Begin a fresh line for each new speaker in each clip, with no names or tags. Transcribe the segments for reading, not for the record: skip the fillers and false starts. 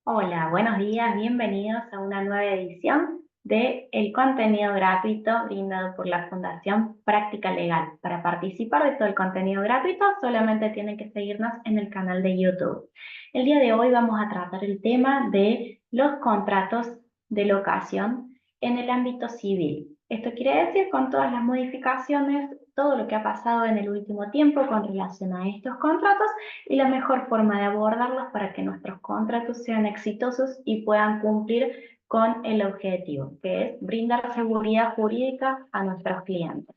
Hola, buenos días, bienvenidos a una nueva edición de el contenido gratuito brindado por la Fundación Práctica Legal. Para participar de todo el contenido gratuito solamente tienen que seguirnos en el canal de YouTube. El día de hoy vamos a tratar el tema de los contratos de locación en el ámbito civil. Esto quiere decir con todas las modificaciones, todo lo que ha pasado en el último tiempo con relación a estos contratos y la mejor forma de abordarlos para que nuestros contratos sean exitosos y puedan cumplir con el objetivo, que es brindar seguridad jurídica a nuestros clientes.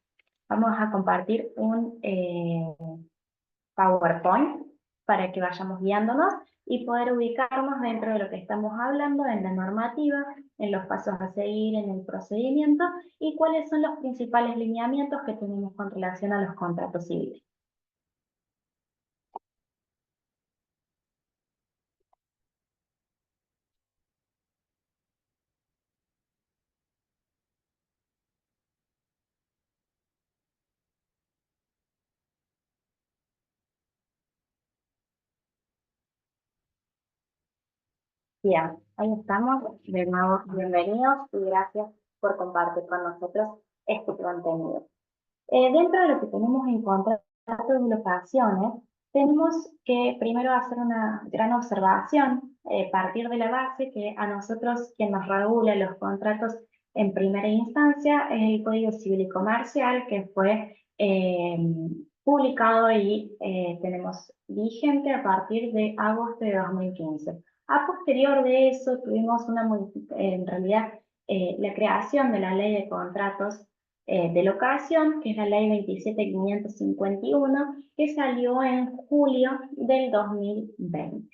Vamos a compartir un PowerPoint para que vayamos guiándonos y poder ubicarnos dentro de lo que estamos hablando, en la normativa, en los pasos a seguir, en el procedimiento y cuáles son los principales lineamientos que tenemos con relación a los contratos civiles. Bien, ahí estamos. De nuevo, bienvenidos y gracias por compartir con nosotros este contenido. Dentro de lo que tenemos en contrato de locaciones, tenemos que primero hacer una gran observación, partir de la base que a nosotros quien nos regula los contratos en primera instancia es el Código Civil y Comercial que fue publicado y tenemos vigente a partir de agosto de 2015. A posterior de eso tuvimos en realidad la creación de la Ley de Contratos de locación, que es la Ley 27.551, que salió en julio del 2020.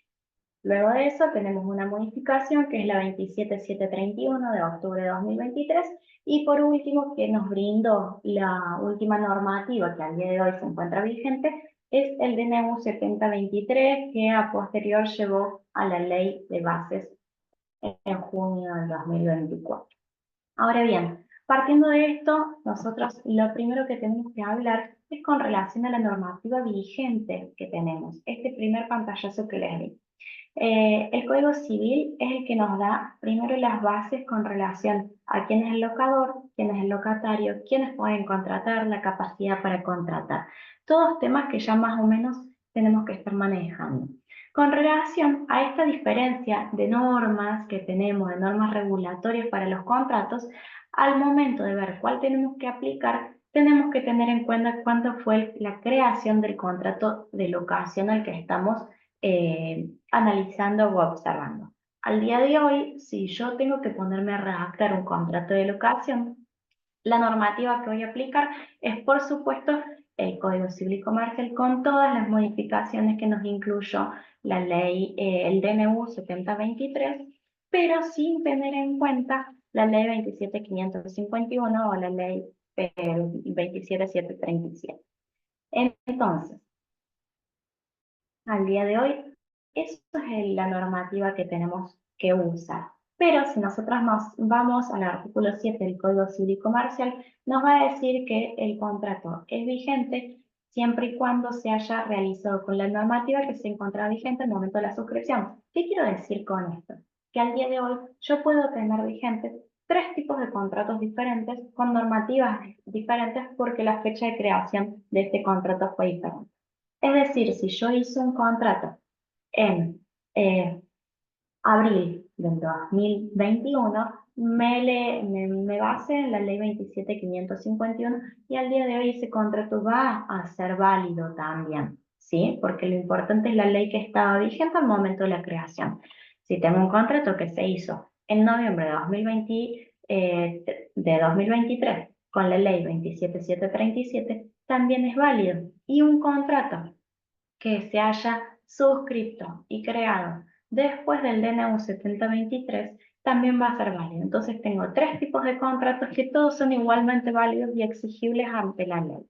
Luego de eso tenemos una modificación que es la 27.731 de octubre de 2023 y por último que nos brindó la última normativa que al día de hoy se encuentra vigente es el DNU 7023 que a posterior llevó a la ley de bases en junio del 2024. Ahora bien, partiendo de esto, nosotros lo primero que tenemos que hablar es con relación a la normativa vigente que tenemos, este primer pantallazo que les di. El Código Civil es el que nos da primero las bases con relación a quién es el locador, quién es el locatario, quiénes pueden contratar, la capacidad para contratar. Todos temas que ya más o menos tenemos que estar manejando. Con relación a esta diferencia de normas que tenemos, de normas regulatorias para los contratos, al momento de ver cuál tenemos que aplicar, tenemos que tener en cuenta cuánto fue la creación del contrato de locación al que estamos analizando o observando. Al día de hoy, si yo tengo que ponerme a redactar un contrato de locación, la normativa que voy a aplicar es, por supuesto, el Código Civil y Comercial con todas las modificaciones que nos incluyó la ley, el DNU 7023, pero sin tener en cuenta la ley 27.551 o la ley 27.737. Entonces, al día de hoy, eso es la normativa que tenemos que usar. Pero si nosotros nos vamos al artículo 7 del Código Civil y Comercial, nos va a decir que el contrato es vigente siempre y cuando se haya realizado con la normativa que se encontraba vigente al momento de la suscripción. ¿Qué quiero decir con esto? Que al día de hoy yo puedo tener vigentes tres tipos de contratos diferentes con normativas diferentes porque la fecha de creación de este contrato fue diferente. Es decir, si yo hice un contrato en eh, abril del 2021, me basé en la ley 27.551 y al día de hoy ese contrato va a ser válido también, ¿sí? Porque lo importante es la ley que estaba vigente al momento de la creación. Si tengo un contrato que se hizo en noviembre de 2023 con la ley 27.737, también es válido. Y un contrato que se haya suscrito y creado después del DNU 7023 también va a ser válido. Entonces tengo tres tipos de contratos que todos son igualmente válidos y exigibles ante la ley.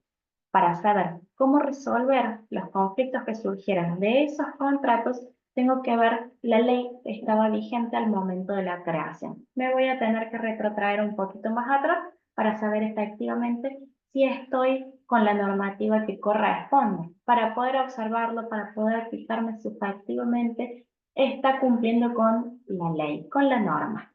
Para saber cómo resolver los conflictos que surgieran de esos contratos, tengo que ver la ley que estaba vigente al momento de la creación. Me voy a tener que retrotraer un poquito más atrás para saber efectivamente si estoy con la normativa que corresponde, para poder observarlo, para poder fijarme si efectivamente está cumpliendo con la ley, con la norma.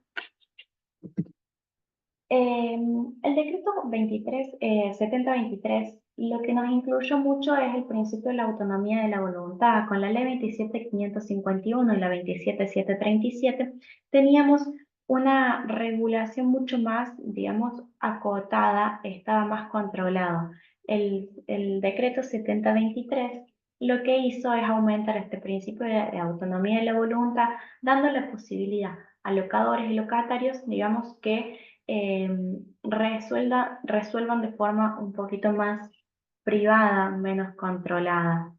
El decreto 7023 lo que nos incluyó mucho es el principio de la autonomía de la voluntad. Con la ley 27551 y la 27737 teníamos una regulación mucho más, digamos, acotada, estaba más controlado. El decreto 7023 lo que hizo es aumentar este principio de autonomía de la voluntad, dando la posibilidad a locadores y locatarios, digamos, que resuelvan de forma un poquito más privada, menos controlada.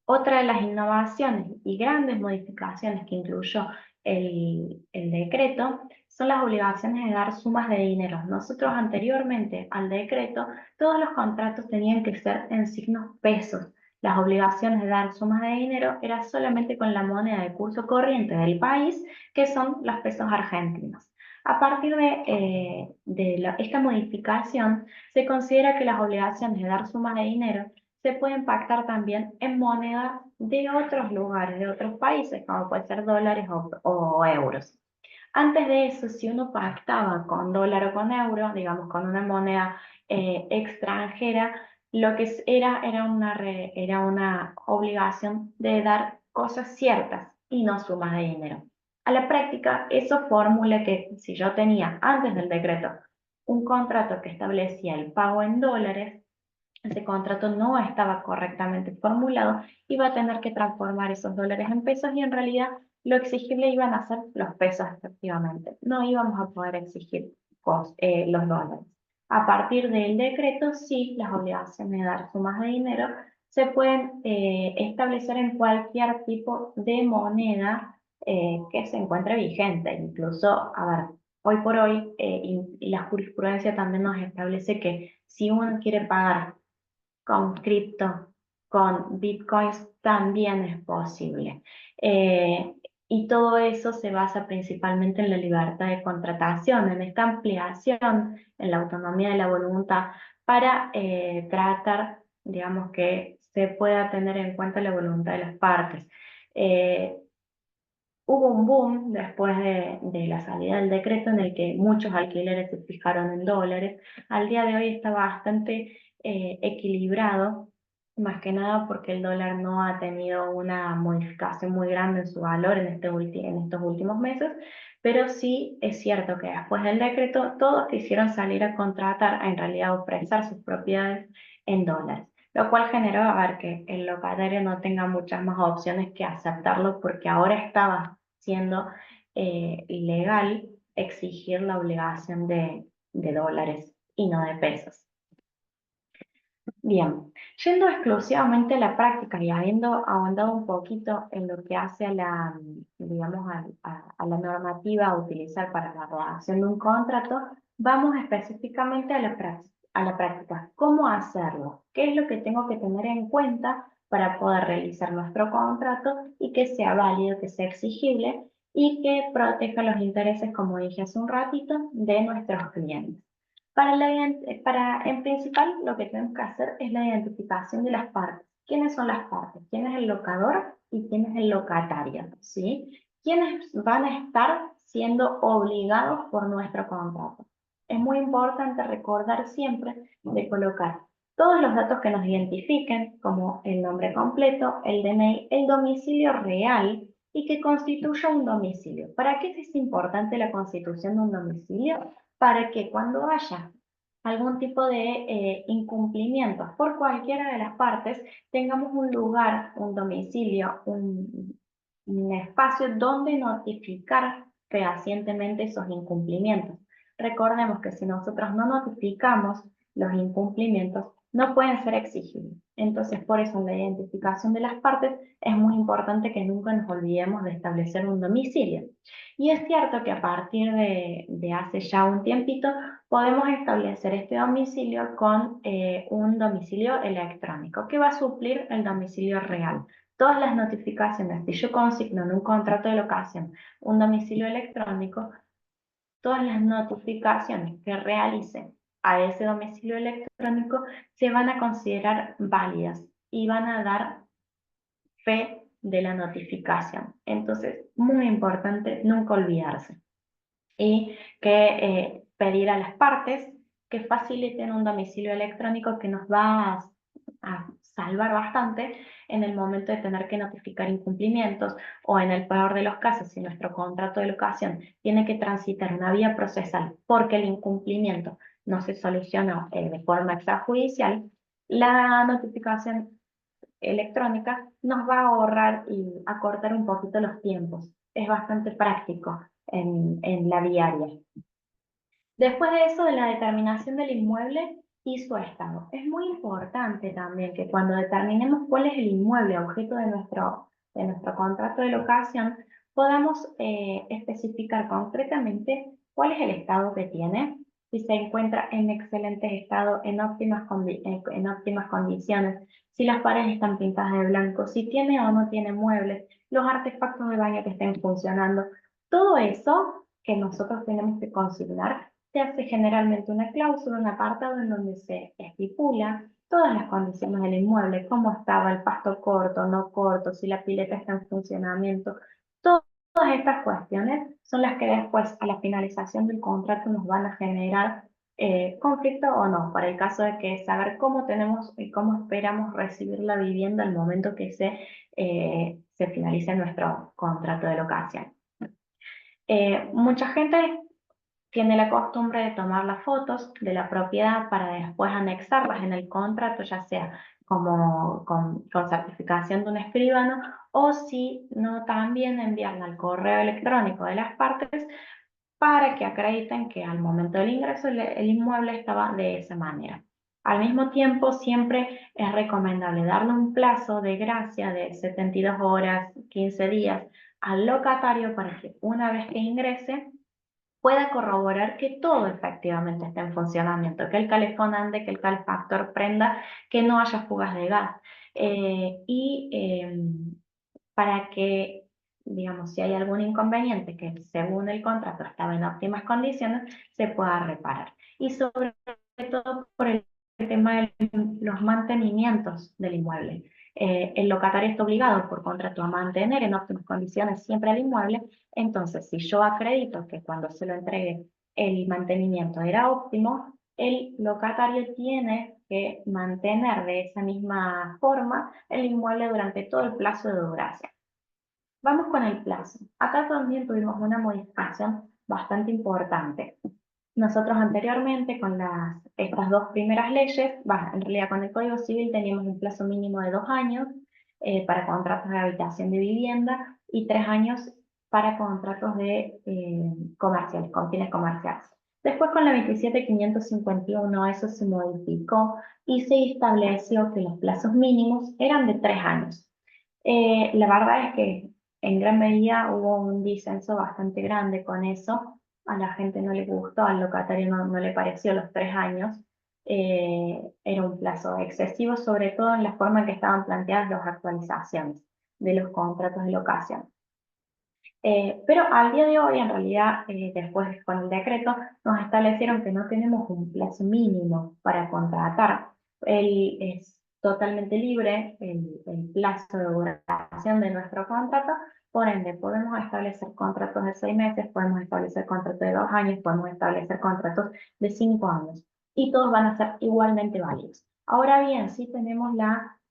Otra de las innovaciones y grandes modificaciones que incluyó el decreto son las obligaciones de dar sumas de dinero. Nosotros anteriormente al decreto, todos los contratos tenían que ser en signos pesos. Las obligaciones de dar sumas de dinero era solamente con la moneda de curso corriente del país, que son los pesos argentinos. A partir de esta modificación, se considera que las obligaciones de dar sumas de dinero se pueden pactar también en moneda de otros lugares, de otros países, como puede ser dólares o euros. Antes de eso, si uno pactaba con dólar o con euro, digamos con una moneda extranjera, lo que era una obligación de dar cosas ciertas y no sumas de dinero. A la práctica, eso formula que si yo tenía antes del decreto un contrato que establecía el pago en dólares, ese contrato no estaba correctamente formulado, iba a tener que transformar esos dólares en pesos y en realidad lo exigible iban a ser los pesos efectivamente. No íbamos a poder exigir los dólares. A partir del decreto, sí, las obligaciones de dar sumas de dinero se pueden establecer en cualquier tipo de moneda que se encuentre vigente. Incluso, a ver, hoy por hoy, y la jurisprudencia también nos establece que si uno quiere pagar con cripto, con bitcoins, también es posible. Y todo eso se basa principalmente en la libertad de contratación, en esta ampliación, en la autonomía de la voluntad, para tratar, digamos, que se pueda tener en cuenta la voluntad de las partes. Eh, Hubo un boom después de la salida del decreto en el que muchos alquileres se fijaron en dólares. Al día de hoy está bastante equilibrado, más que nada porque el dólar no ha tenido una modificación muy grande en su valor en estos últimos meses, pero sí es cierto que después del decreto todos quisieron salir a contratar, en realidad ofrecer sus propiedades en dólares, lo cual generó a ver que el locatario no tenga muchas más opciones que aceptarlo porque ahora estaba siendo ilegal exigir la obligación de dólares y no de pesos. Bien, yendo exclusivamente a la práctica y habiendo ahondado un poquito en lo que hace a la, digamos, a la normativa a utilizar para la redacción de un contrato, vamos específicamente a la práctica. ¿Cómo hacerlo? ¿Qué es lo que tengo que tener en cuenta para poder realizar nuestro contrato y que sea válido, que sea exigible y que proteja los intereses, como dije hace un ratito, de nuestros clientes? En principal, lo que tenemos que hacer es la identificación de las partes. ¿Quiénes son las partes? ¿Quién es el locador y quién es el locatario? ¿Sí? ¿Quiénes van a estar siendo obligados por nuestro contrato? Es muy importante recordar siempre de colocar todos los datos que nos identifiquen, como el nombre completo, el DNI, el domicilio real y que constituya un domicilio. ¿Para qué es importante la constitución de un domicilio? Para que cuando haya algún tipo de incumplimientos por cualquiera de las partes, tengamos un lugar, un domicilio, un espacio donde notificar fehacientemente esos incumplimientos. Recordemos que si nosotros no notificamos los incumplimientos, no pueden ser exigibles. Entonces, por eso en la identificación de las partes es muy importante que nunca nos olvidemos de establecer un domicilio. Y es cierto que a partir de hace ya un tiempito podemos establecer este domicilio con un domicilio electrónico que va a suplir el domicilio real. Todas las notificaciones, si yo consigno en un contrato de locación un domicilio electrónico, todas las notificaciones que realice a ese domicilio electrónico se van a considerar válidas y van a dar fe de la notificación. Entonces, muy importante nunca olvidarse. Y que pedir a las partes que faciliten un domicilio electrónico que nos va a salvar bastante en el momento de tener que notificar incumplimientos o en el peor de los casos, si nuestro contrato de locación tiene que transitar una vía procesal porque el incumplimiento no se solucionó de forma extrajudicial, la notificación electrónica nos va a ahorrar y acortar un poquito los tiempos. Es bastante práctico en la diaria. Después de eso, de la determinación del inmueble y su estado. Es muy importante también que cuando determinemos cuál es el inmueble objeto de nuestro contrato de locación, podamos especificar concretamente cuál es el estado que tiene, si se encuentra en excelente estado, en óptimas condiciones, si las paredes están pintadas de blanco, si tiene o no tiene muebles, los artefactos de baño que estén funcionando. Todo eso que nosotros tenemos que consignar se hace generalmente una cláusula, un apartado en donde se estipula todas las condiciones del inmueble, cómo estaba el pasto corto, no corto, si la pileta está en funcionamiento. Todas estas cuestiones son las que después, a la finalización del contrato, nos van a generar conflicto o no, para el caso de que saber cómo tenemos y cómo esperamos recibir la vivienda al momento que se finalice nuestro contrato de locación. Mucha gente tiene la costumbre de tomar las fotos de la propiedad para después anexarlas en el contrato, ya sea como con certificación de un escribano, o si no, también enviarla al correo electrónico de las partes para que acrediten que al momento del ingreso el inmueble estaba de esa manera. Al mismo tiempo, siempre es recomendable darle un plazo de gracia de 72 horas, 15 días al locatario para que una vez que ingrese pueda corroborar que todo efectivamente está en funcionamiento, que el calefón ande, que el calefactor prenda, que no haya fugas de gas. Para que, digamos, si hay algún inconveniente que según el contrato estaba en óptimas condiciones, se pueda reparar. Y sobre todo por el tema de los mantenimientos del inmueble. El locatario está obligado por contrato a mantener en óptimas condiciones siempre el inmueble. Entonces, si yo acredito que cuando se lo entregue el mantenimiento era óptimo, el locatario tiene que mantener de esa misma forma el inmueble durante todo el plazo de duración. Vamos con el plazo. Acá también tuvimos una modificación bastante importante. Nosotros anteriormente con estas dos primeras leyes, en realidad con el Código Civil teníamos un plazo mínimo de 2 años para contratos de habitación de vivienda y 3 años para contratos de comerciales, con fines comerciales. Después con la 27.551 eso se modificó y se estableció que los plazos mínimos eran de 3 años. La verdad es que en gran medida hubo un disenso bastante grande con eso. A la gente no le gustó, al locatario no le pareció los 3 años. Era un plazo excesivo, sobre todo en la forma en que estaban planteadas las actualizaciones de los contratos de locación. Pero al día de hoy, en realidad, después con el decreto, nos establecieron que no tenemos un plazo mínimo para contratar. Es totalmente libre el plazo de duración de nuestro contrato, por ende, podemos establecer contratos de 6 meses, podemos establecer contratos de 2 años, podemos establecer contratos de 5 años, y todos van a ser igualmente válidos. Ahora bien, sí tenemos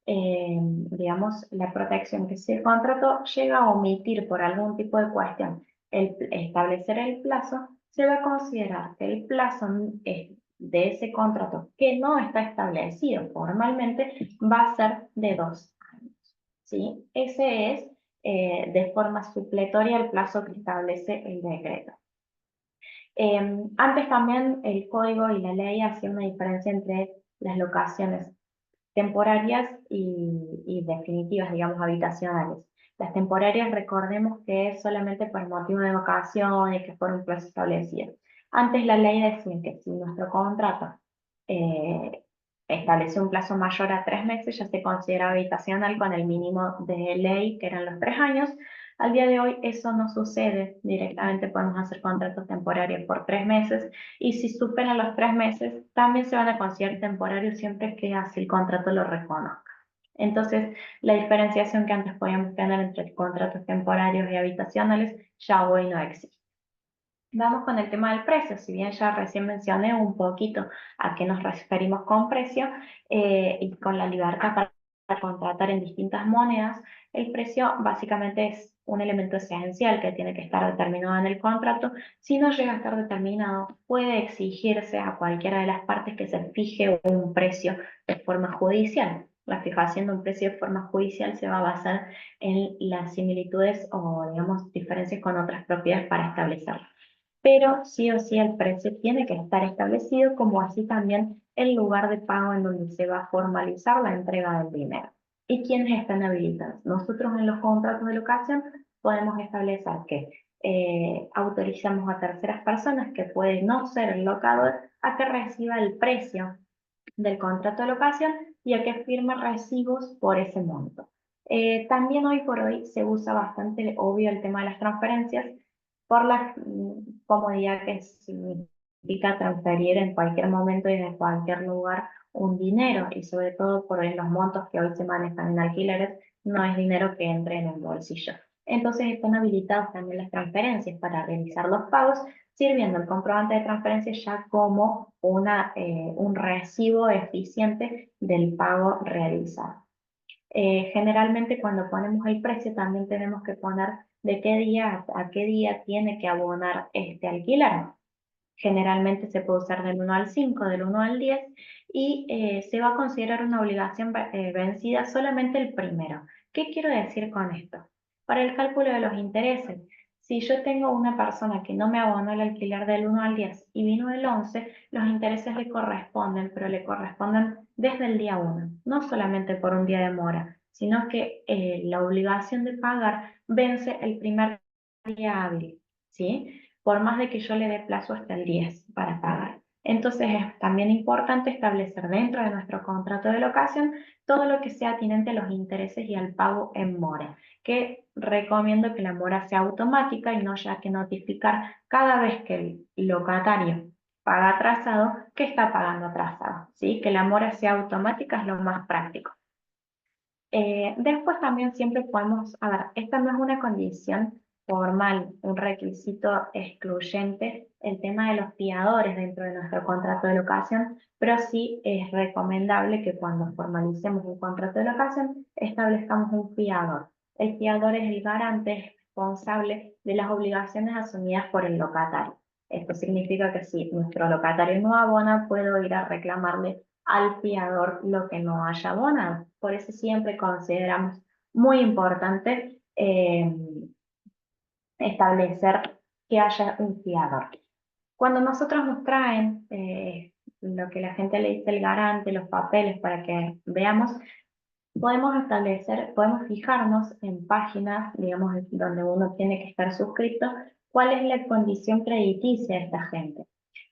digamos, la protección que si el contrato llega a omitir por algún tipo de cuestión establecer el plazo, se va a considerar que el plazo de ese contrato que no está establecido formalmente va a ser de 2 años. ¿Sí? Ese es de forma supletoria el plazo que establece el decreto. Antes también el código y la ley hacían una diferencia entre las locaciones temporarias y definitivas, digamos, habitacionales. Las temporarias, recordemos que es solamente por motivo de vacaciones, que por un plazo establecido. Antes la ley decía que si nuestro contrato estableció un plazo mayor a 3 meses, ya se considera habitacional con el mínimo de ley, que eran los 3 años. Al día de hoy eso no sucede. Directamente podemos hacer contratos temporarios por 3 meses y si superan los 3 meses también se van a considerar temporarios siempre que así el contrato lo reconozca. Entonces, la diferenciación que antes podíamos tener entre contratos temporarios y habitacionales ya hoy no existe. Vamos con el tema del precio. Si bien ya recién mencioné un poquito a qué nos referimos con precio y con la libertad para contratar en distintas monedas, el precio básicamente es un elemento esencial que tiene que estar determinado en el contrato. Si no llega a estar determinado, puede exigirse a cualquiera de las partes que se fije un precio de forma judicial. La fijación de un precio de forma judicial se va a basar en las similitudes o, digamos, diferencias con otras propiedades para establecerlo, pero sí o sí el precio tiene que estar establecido, como así también el lugar de pago en donde se va a formalizar la entrega del dinero. ¿Y quiénes están habilitados? Nosotros en los contratos de locación podemos establecer que autorizamos a terceras personas, que puede no ser el locador, a que reciba el precio del contrato de locación y a que firme recibos por ese monto. También hoy por hoy se usa bastante, obvio, el tema de las transferencias por la comodidad que significa transferir en cualquier momento y desde cualquier lugar un dinero, y sobre todo por los montos que hoy se manejan en alquileres, no es dinero que entre en el bolsillo. Entonces están habilitadas también las transferencias para realizar los pagos, sirviendo el comprobante de transferencia ya como un recibo eficiente del pago realizado. Generalmente cuando ponemos el precio también tenemos que poner de qué día a qué día tiene que abonar este alquiler. Generalmente se puede usar del 1 al 5, del 1 al 10, y se va a considerar una obligación vencida solamente el primero. ¿Qué quiero decir con esto? Para el cálculo de los intereses, si yo tengo una persona que no me abonó el alquiler del 1 al 10 y vino el 11, los intereses le corresponden, pero le corresponden desde el día 1, no solamente por un día de mora, sino que la obligación de pagar vence el primer día hábil, ¿sí? Por más de que yo le dé plazo hasta el 10 para pagar. Entonces es también importante establecer dentro de nuestro contrato de locación todo lo que sea atinente a los intereses y al pago en mora, que recomiendo que la mora sea automática y no haya que notificar cada vez que el locatario paga atrasado que está pagando atrasado, ¿sí? Que la mora sea automática es lo más práctico. Después también siempre podemos, a ver, esta no es una condición formal, un requisito excluyente, el tema de los fiadores dentro de nuestro contrato de locación, pero sí es recomendable que cuando formalicemos un contrato de locación establezcamos un fiador. El fiador es el garante responsable de las obligaciones asumidas por el locatario. Esto significa que si nuestro locatario no abona, puedo ir a reclamarle al fiador lo que no haya abonado. Por eso siempre consideramos muy importante establecer que haya un fiador. Cuando nosotros nos traen lo que la gente le dice el garante, los papeles para que veamos, podemos fijarnos en páginas, digamos, donde uno tiene que estar suscrito, cuál es la condición crediticia de esta gente.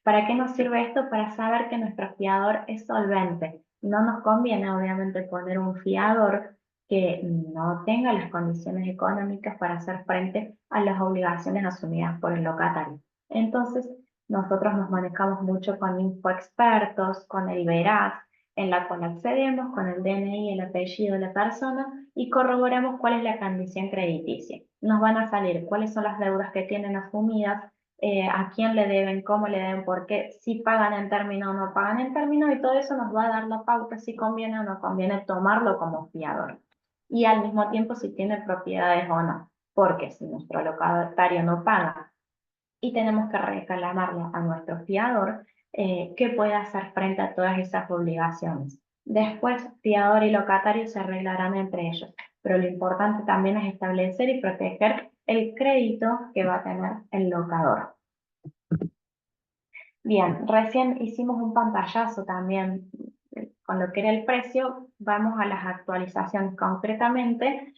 ¿Para qué nos sirve esto? Para saber que nuestro fiador es solvente. No nos conviene, obviamente, poner un fiador que no tenga las condiciones económicas para hacer frente a las obligaciones asumidas por el locatario. Entonces, nosotros nos manejamos mucho con infoexpertos, con el Veraz, en la cual accedemos con el DNI, el apellido de la persona y corroboramos cuál es la condición crediticia. Nos van a salir cuáles son las deudas que tienen asumidas, a quién le deben, cómo le deben, por qué, si pagan en término o no pagan en término, y todo eso nos va a dar la pauta si conviene o no conviene tomarlo como fiador. Y al mismo tiempo si tiene propiedades o no, porque si nuestro locatario no paga y tenemos que reclamarle a nuestro fiador, que puede hacer frente a todas esas obligaciones. Después, fiador y locatario se arreglarán entre ellos, pero lo importante también es establecer y proteger el crédito que va a tener el locador. Bien, recién hicimos un pantallazo también con lo que era el precio. Vamos a las actualizaciones concretamente.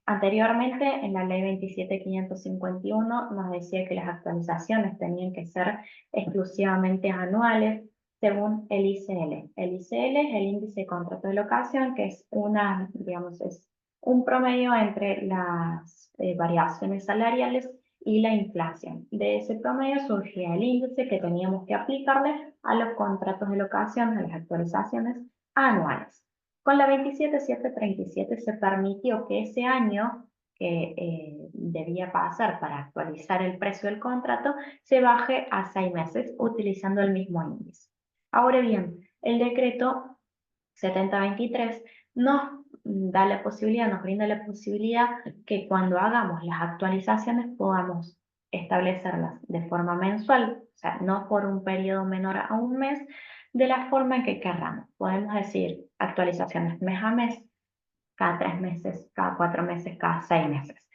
Anteriormente, en la ley 27.551 nos decía que las actualizaciones tenían que ser exclusivamente anuales según el ICL. El ICL es el índice de contrato de locación, que es digamos, es un promedio entre las variaciones salariales y la inflación. De ese promedio surgía el índice que teníamos que aplicarle a los contratos de locación, a las actualizaciones anuales. Con la 27737 se permitió que ese año que debía pasar para actualizar el precio del contrato se baje a 6 meses utilizando el mismo índice. Ahora bien, el decreto 7023 nos da la posibilidad, nos brinda la posibilidad que cuando hagamos las actualizaciones podamos establecerlas de forma mensual, o sea, no por un periodo menor a un mes, de la forma en que querramos. Podemos decir actualizaciones mes a mes, cada 3 meses, cada 4 meses, cada 6 meses.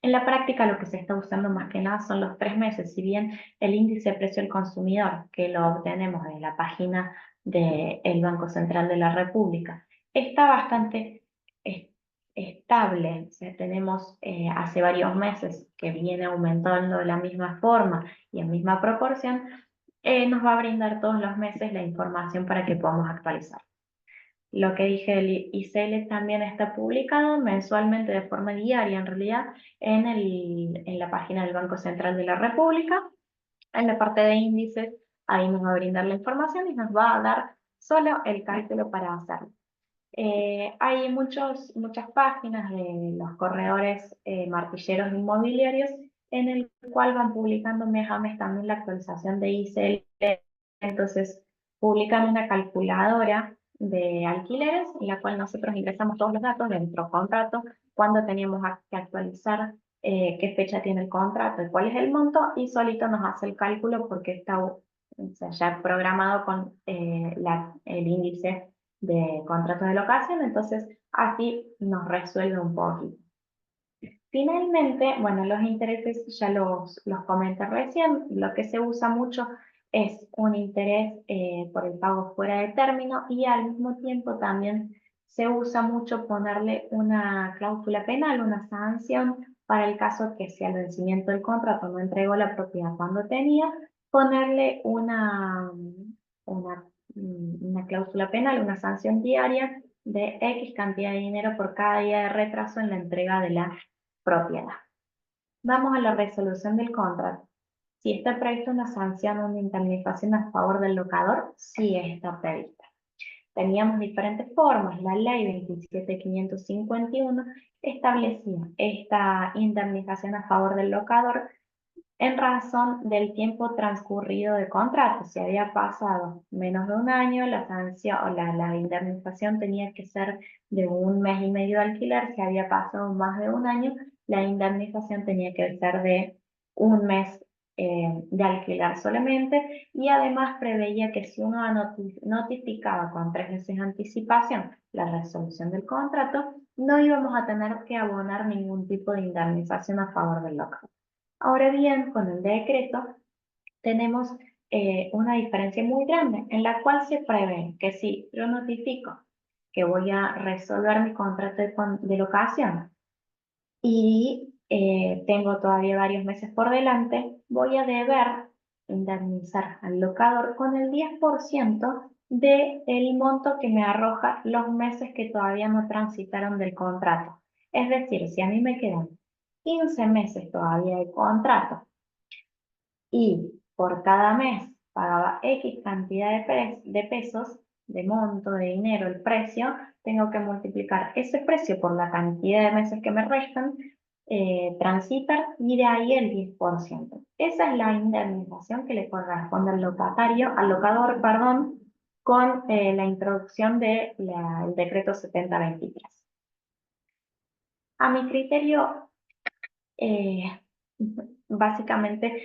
En la práctica lo que se está usando más que nada son los 3 meses, si bien el índice de precio del consumidor, que lo obtenemos de la página del Banco Central de la República, está bastante estable. O sea, tenemos hace varios meses que viene aumentando de la misma forma y en misma proporción, nos va a brindar todos los meses la información para que podamos actualizar. Lo que dije del ICL también está publicado mensualmente de forma diaria, en realidad, en la página del Banco Central de la República. En la parte de índices, ahí nos va a brindar la información y nos va a dar solo el cálculo para hacerlo. Hay muchas páginas de los corredores martilleros inmobiliarios en el cual van publicando mes a mes también la actualización de ICL. Entonces, publican una calculadora de alquileres en la cual nosotros ingresamos todos los datos de nuestro contrato, cuándo teníamos que actualizar, qué fecha tiene el contrato y cuál es el monto, y solito nos hace el cálculo porque está, o sea, ya programado con el índice de contratos de locación, entonces así nos resuelve un poquito. Finalmente, bueno, los intereses ya los comenté recién. Lo que se usa mucho es un interés por el pago fuera de término, y al mismo tiempo también se usa mucho ponerle una cláusula penal, una sanción, para el caso que si al vencimiento del contrato no entregó la propiedad cuando tenía, ponerle una cláusula penal, una sanción diaria de X cantidad de dinero por cada día de retraso en la entrega de la propiedad. Vamos a la resolución del contrato. Si está prevista una sanción o una indemnización a favor del locador, sí está prevista. Teníamos diferentes formas. La ley 27551 establecía esta indemnización a favor del locador en razón del tiempo transcurrido de contrato. Si había pasado menos de un año, la sanción o la indemnización tenía que ser de 1 mes y medio de alquiler. Si había pasado más de un año, la indemnización tenía que ser de 1 mes de alquiler solamente, y además preveía que si uno notificaba con 3 meses de anticipación la resolución del contrato, no íbamos a tener que abonar ningún tipo de indemnización a favor del local. Ahora bien, con el decreto tenemos una diferencia muy grande, en la cual se prevé que si yo notifico que voy a resolver mi contrato de locación y tengo todavía varios meses por delante, voy a deber indemnizar al locador con el 10% del monto que me arroja los meses que todavía no transitaron del contrato. Es decir, si a mí me quedan 15 meses todavía de contrato y por cada mes pagaba X cantidad de pesos, de monto, de dinero, el precio, tengo que multiplicar ese precio por la cantidad de meses que me restan, transitar, y de ahí el 10%. Esa es la indemnización que le corresponde al locador, perdón, con la introducción del decreto 7023. A mi criterio, eh, básicamente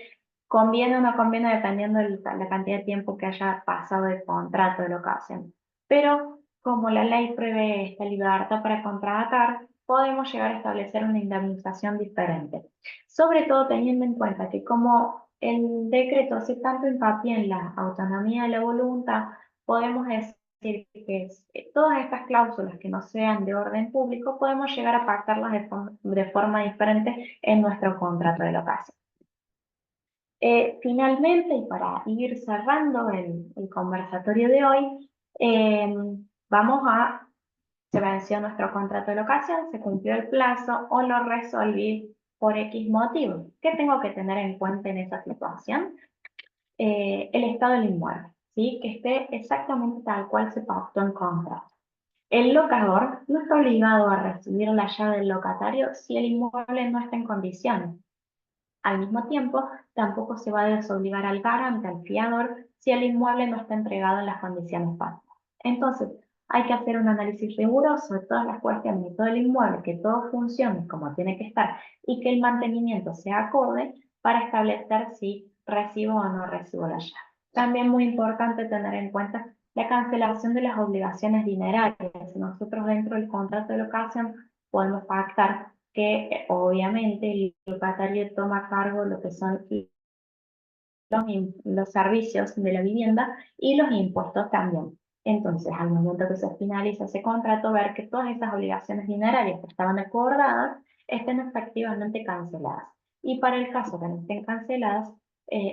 conviene o no conviene dependiendo de la cantidad de tiempo que haya pasado de contrato de locación. Pero como la ley prevé esta libertad para contratar, podemos llegar a establecer una indemnización diferente. Sobre todo teniendo en cuenta que como el decreto hace tanto hincapié en la autonomía de la voluntad, podemos decir que todas estas cláusulas que no sean de orden público, podemos llegar a pactarlas de forma diferente en nuestro contrato de locación. Finalmente, y para ir cerrando el conversatorio de hoy, se venció nuestro contrato de locación, se cumplió el plazo o lo resolví por X motivo. ¿Qué tengo que tener en cuenta en esa situación? El estado del inmueble, ¿sí? Que esté exactamente tal cual se pactó en contrato. El locador no está obligado a recibir la llave del locatario si el inmueble no está en condiciones. Al mismo tiempo, tampoco se va a desobligar al garante, al fiador, si el inmueble no está entregado en las condiciones básicas. Entonces, hay que hacer un análisis riguroso de todas las cuestiones de todo el inmueble, que todo funcione como tiene que estar y que el mantenimiento sea acorde para establecer si recibo o no recibo la llave. También muy importante tener en cuenta la cancelación de las obligaciones dinerarias. Nosotros dentro del contrato de locación podemos pactar que obviamente el locatario toma a cargo lo que son los servicios de la vivienda y los impuestos también. Entonces, al momento que se finaliza ese contrato, ver que todas esas obligaciones dinerarias que estaban acordadas estén efectivamente canceladas. Y para el caso que no estén canceladas,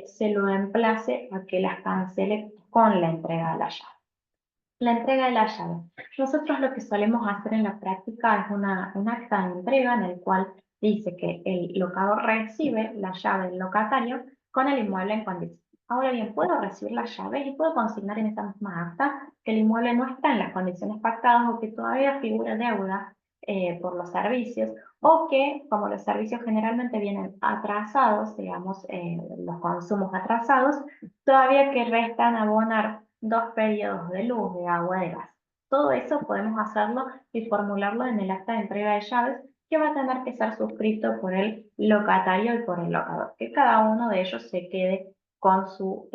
se lo emplace a que las cancele con la entrega de la llave. La entrega de la llave. Nosotros lo que solemos hacer en la práctica es un acta de entrega en el cual dice que el locador recibe la llave del locatario con el inmueble en condición. Ahora bien, puedo recibir las llaves y puedo consignar en esa misma acta que el inmueble no está en las condiciones pactadas o que todavía figura deuda por los servicios o que, como los servicios generalmente vienen atrasados, digamos, los consumos atrasados, todavía que restan abonar 2 periodos de luz, de agua, de gas. Todo eso podemos hacerlo y formularlo en el acta de entrega de llaves que va a tener que ser suscrito por el locatario y por el locador, que cada uno de ellos se quede con su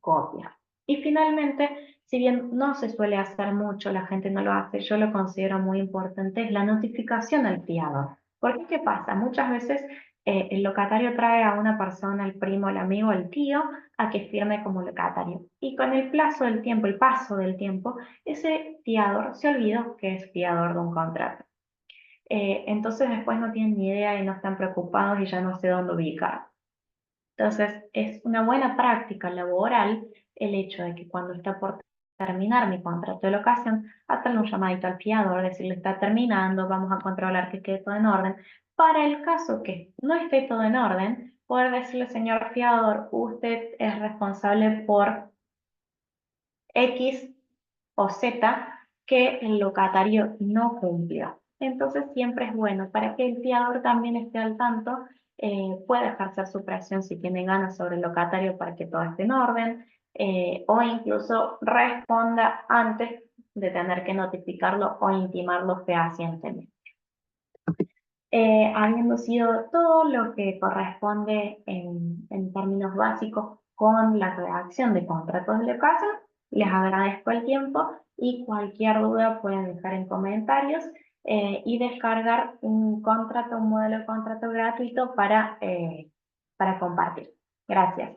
copia. Y finalmente, si bien no se suele hacer mucho, la gente no lo hace, yo lo considero muy importante, es la notificación al fiador. Porque, ¿qué pasa? Muchas veces el locatario trae a una persona, el primo, el amigo, el tío, a que firme como locatario. Y con el plazo del tiempo, el paso del tiempo, ese fiador se olvidó que es fiador de un contrato. Entonces después no tienen ni idea y no están preocupados y ya no sé dónde ubicar. Entonces es una buena práctica laboral el hecho de que cuando está por terminar mi contrato de locación, hacerle un llamadito al fiador, decirle está terminando, vamos a controlar que quede todo en orden. Para el caso que no esté todo en orden, poder decirle, señor fiador, usted es responsable por X o Z que el locatario no cumplió. Entonces siempre es bueno para que el fiador también esté al tanto, puede ejercer su presión si tiene ganas sobre el locatario para que todo esté en orden, o incluso responda antes de tener que notificarlo o intimarlo fehacientemente. Habiendo sido todo lo que corresponde en términos básicos con la redacción de contratos de locación, les agradezco el tiempo y cualquier duda pueden dejar en comentarios y descargar un contrato, un modelo de contrato gratuito para compartir. Gracias.